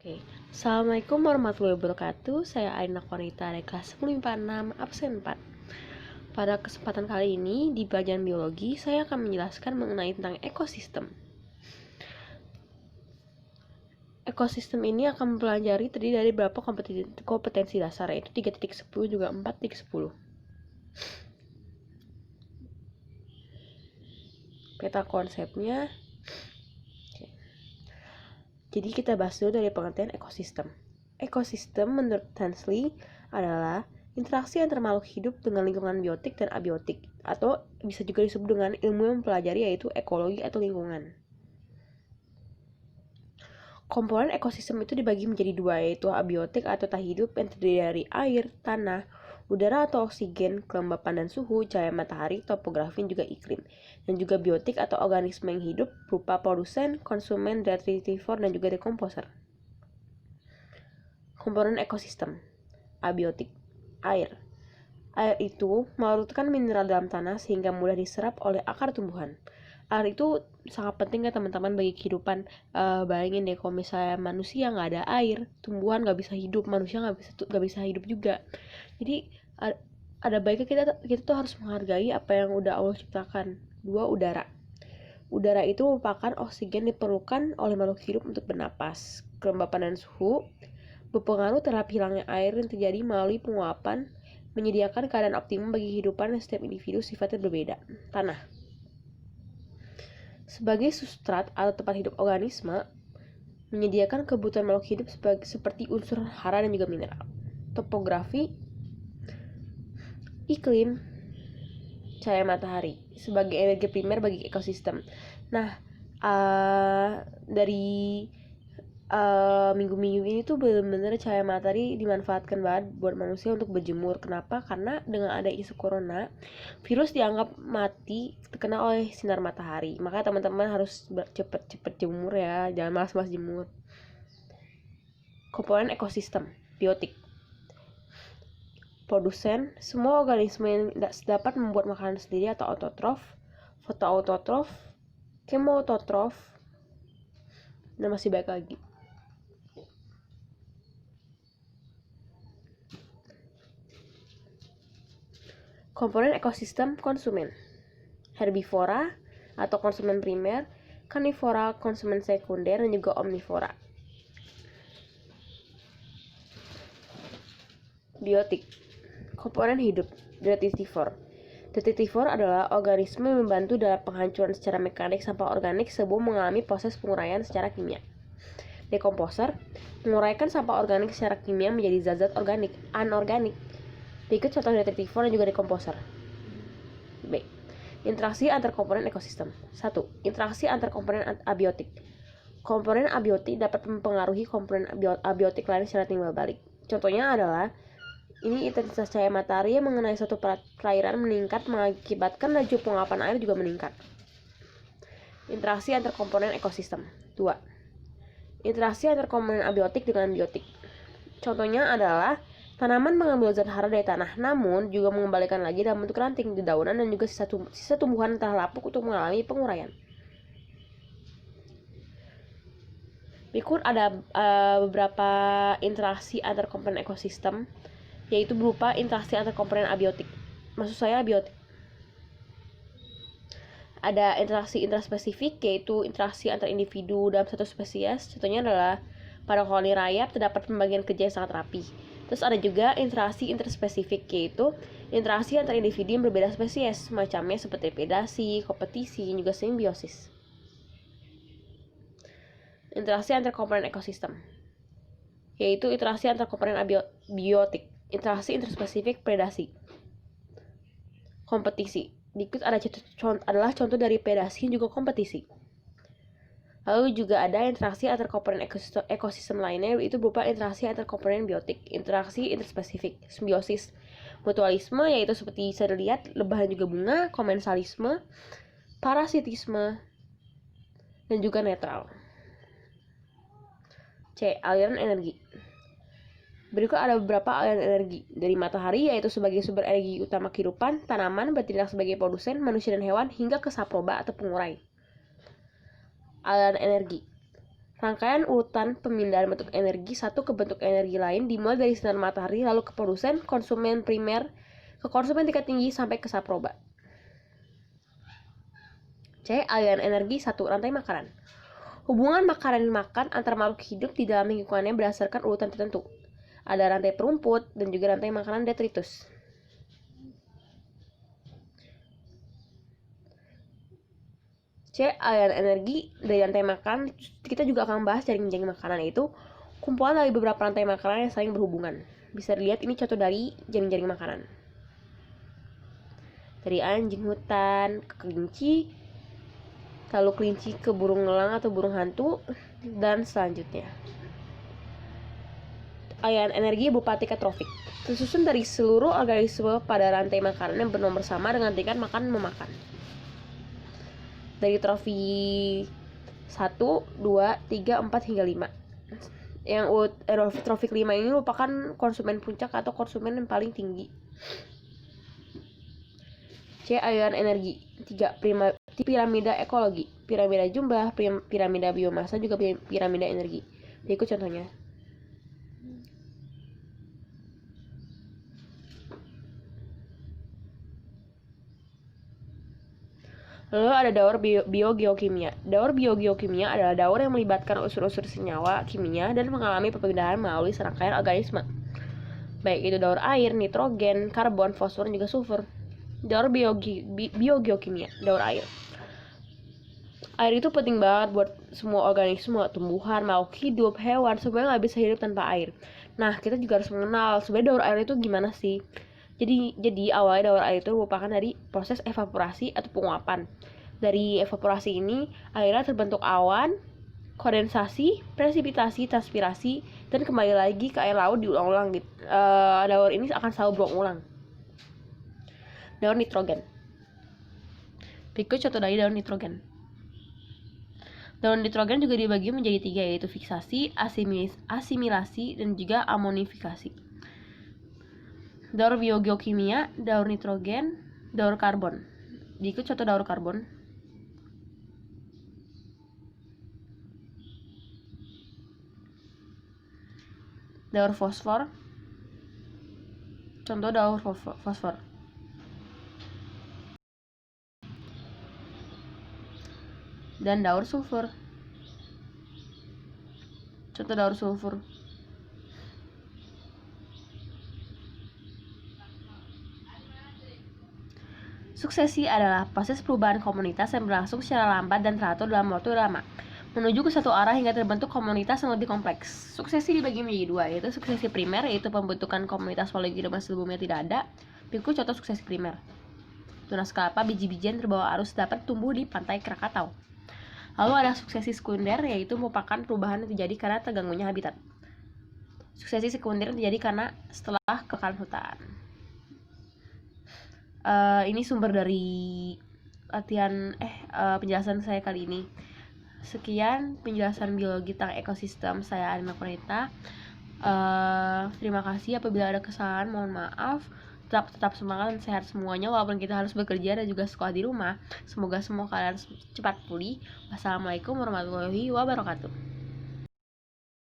Oke. Assalamualaikum warahmatullahi wabarakatuh. Saya Alina Konita dari kelas 10 IPA 6 absen 4. Pada kesempatan kali ini di pelajaran biologi saya akan menjelaskan mengenai tentang ekosistem. Ekosistem ini akan mempelajari terdiri dari beberapa kompetensi dasar, yaitu 3.10 juga 4.10. Peta konsepnya. Jadi kita bahas dulu dari pengertian ekosistem. Ekosistem menurut Tansley adalah interaksi antar makhluk hidup dengan lingkungan biotik dan abiotik, atau bisa juga disebut dengan ilmu yang mempelajari yaitu ekologi atau lingkungan. Komponen ekosistem itu dibagi menjadi dua, yaitu abiotik atau tak hidup yang terdiri dari air, tanah, udara atau oksigen, kelembapan dan suhu, cahaya matahari, topografi, dan juga iklim. Dan juga biotik atau organisme yang hidup berupa produsen, konsumen, detritivor, dan juga dekomposer. Komponen ekosistem. Abiotik. Air. Air itu melarutkan mineral dalam tanah sehingga mudah diserap oleh akar tumbuhan. Air itu sangat penting ya teman-teman bagi kehidupan. Bayangin deh kalau misalnya manusia nggak ada air, tumbuhan nggak bisa hidup, manusia nggak bisa hidup juga. Jadi ada baiknya kita tuh harus menghargai apa yang udah Allah ciptakan. 2. Udara. Udara itu merupakan oksigen diperlukan oleh makhluk hidup untuk bernapas. Kelembapan dan suhu berpengaruh terhadap hilangnya air yang terjadi melalui penguapan, menyediakan keadaan optimum bagi kehidupan setiap individu sifatnya berbeda. Tanah. Sebagai substrat atau tempat hidup organisme, menyediakan kebutuhan makhluk hidup seperti unsur hara dan juga mineral. Topografi. Iklim. Cahaya matahari sebagai energi primer bagi ekosistem. Nah, dari minggu-minggu ini tuh benar-benar cahaya matahari dimanfaatkan banget buat manusia untuk berjemur. Kenapa? Karena dengan ada isu corona, virus dianggap mati terkena oleh sinar matahari. Maka teman-teman harus cepet-cepet jemur ya, jangan malas-malas jemur. Komponen ekosistem. Biotik. Produsen, semua organisme yang dapat membuat makanan sendiri atau autotrof, fotoautotrof, kemoautotrof, dan masih banyak lagi. Komponen ekosistem konsumen. Herbivora atau konsumen primer, karnivora, konsumen sekunder, dan juga omnivora. Biotik. Komponen hidup. Detritivor. Detritivor adalah organisme yang membantu dalam penghancuran secara mekanik sampah organik sebelum mengalami proses penguraian secara kimia. Dekomposer menguraikan sampah organik secara kimia menjadi zat-zat organik, anorganik. Berikut contoh detritivor dan juga dekomposer. B. Interaksi antar komponen ekosistem. 1. Interaksi antar komponen abiotik. Komponen abiotik dapat mempengaruhi komponen abiotik lain secara timbal balik. Contohnya adalah ini intensitas cahaya matahari yang mengenai suatu perairan meningkat mengakibatkan laju penguapan air juga meningkat. Interaksi antar komponen ekosistem. 2. Interaksi antar komponen abiotik dengan biotik. Contohnya adalah tanaman mengambil zat hara dari tanah, namun juga mengembalikan lagi dalam bentuk ranting, dedaunan, dan juga sisa tumbuhan telah lapuk untuk mengalami penguraian. Berikut ada beberapa interaksi antar komponen ekosistem, yaitu berupa interaksi antar komponen abiotik. Maksud saya abiotik. Ada interaksi intraspesifik, yaitu interaksi antar individu dalam satu spesies. Contohnya adalah pada koloni rayap terdapat pembagian kerja yang sangat rapi. Terus ada juga interaksi interspesifik, yaitu interaksi antar individu yang berbeda spesies, macamnya seperti predasi, kompetisi, dan juga simbiosis. Interaksi antar komponen ekosistem, yaitu interaksi antar komponen biotik. Interaksi interspesifik, predasi. Kompetisi. Berikut adalah contoh dari predasi dan juga kompetisi. Lalu juga ada interaksi antar komponen ekosistem lainnya, yaitu berupa interaksi antar komponen biotik, interaksi interspesifik, simbiosis, mutualisme, yaitu seperti bisa dilihat lebah dan juga bunga, komensalisme, parasitisme, dan juga netral. C. Aliran energi. Berikut ada beberapa aliran energi dari matahari, yaitu sebagai sumber energi utama kehidupan, tanaman bertindak sebagai produsen, manusia dan hewan, hingga ke saproba atau pengurai. Aliran energi. Rangkaian urutan pemindahan bentuk energi satu ke bentuk energi lain dimulai dari sinar matahari lalu ke produsen, konsumen primer, ke konsumen tingkat tinggi sampai ke saproba. C. Aliran energi satu, rantai makanan. Hubungan makanan dan makan antar makhluk hidup di dalam lingkungannya berdasarkan urutan tertentu. Ada rantai perumput dan juga rantai makanan detritus. C. Aliran energi dari rantai makanan. Kita juga akan bahas jaring-jaring makanan, yaitu kumpulan dari beberapa rantai makanan yang saling berhubungan. Bisa dilihat ini contoh dari jaring-jaring makanan. Dari anjing hutan ke kelinci, lalu kelinci ke burung elang atau burung hantu, dan selanjutnya. Aliran energi berupa tingkat trofik, tersusun dari seluruh organisme pada rantai makanan yang bernomor sama dengan tingkat makan memakan. Dari trofi 1, 2, 3, 4, hingga 5. Yang trofi 5 ini merupakan konsumen puncak atau konsumen yang paling tinggi. C. Aliran energi 3. Piramida ekologi, piramida jumlah, piramida biomasa, juga piramida energi. Berikut contohnya. Lalu ada daur biogeokimia. Daur biogeokimia adalah daur yang melibatkan unsur-unsur senyawa kimia dan mengalami perpindahan melalui serangkaian organisme. Baik itu daur air, nitrogen, karbon, fosfor, dan juga sulfur. Daur biogeokimia, daur air. Air itu penting banget buat semua organisme, tumbuhan, makhluk hidup, hewan, semuanya nggak bisa hidup tanpa air. Nah, kita juga harus mengenal sebenarnya daur air itu gimana sih. Jadi awalnya daur air itu merupakan dari proses evaporasi atau penguapan. Dari evaporasi ini, airnya terbentuk awan, kondensasi, presipitasi, transpirasi, dan kembali lagi ke air laut diulang-ulang. Daur ini akan selalu berulang-ulang. Daur nitrogen. Berikut contoh dari daur nitrogen. Daur nitrogen juga dibagi menjadi 3, yaitu fiksasi, asimilasi, dan juga amonifikasi. Daur biogeokimia, daur nitrogen, daur karbon. Berikut contoh daur karbon. Daur fosfor. Contoh daur fosfor. Dan daur sulfur. Contoh daur sulfur. Suksesi adalah proses perubahan komunitas yang berlangsung secara lambat dan teratur dalam waktu lama, menuju ke satu arah hingga terbentuk komunitas yang lebih kompleks. Suksesi dibagi menjadi 2, yaitu suksesi primer, yaitu pembentukan komunitas pola kehidupan sebelumnya tidak ada. Berikut contoh suksesi primer. Tunas kelapa, biji-bijian terbawa arus dapat tumbuh di pantai Krakatau. Lalu ada suksesi sekunder, yaitu merupakan perubahan yang terjadi karena terganggunya habitat. Suksesi sekunder terjadi karena setelah kebakaran hutan. Ini sumber dari penjelasan saya kali ini. Sekian penjelasan biologi tentang ekosistem saya, Arina Konita. Terima kasih. Apabila ada kesalahan, mohon maaf. Tetap semangat dan sehat semuanya walaupun kita harus bekerja dan juga sekolah di rumah. Semoga semua kalian cepat pulih. Wassalamualaikum warahmatullahi wabarakatuh.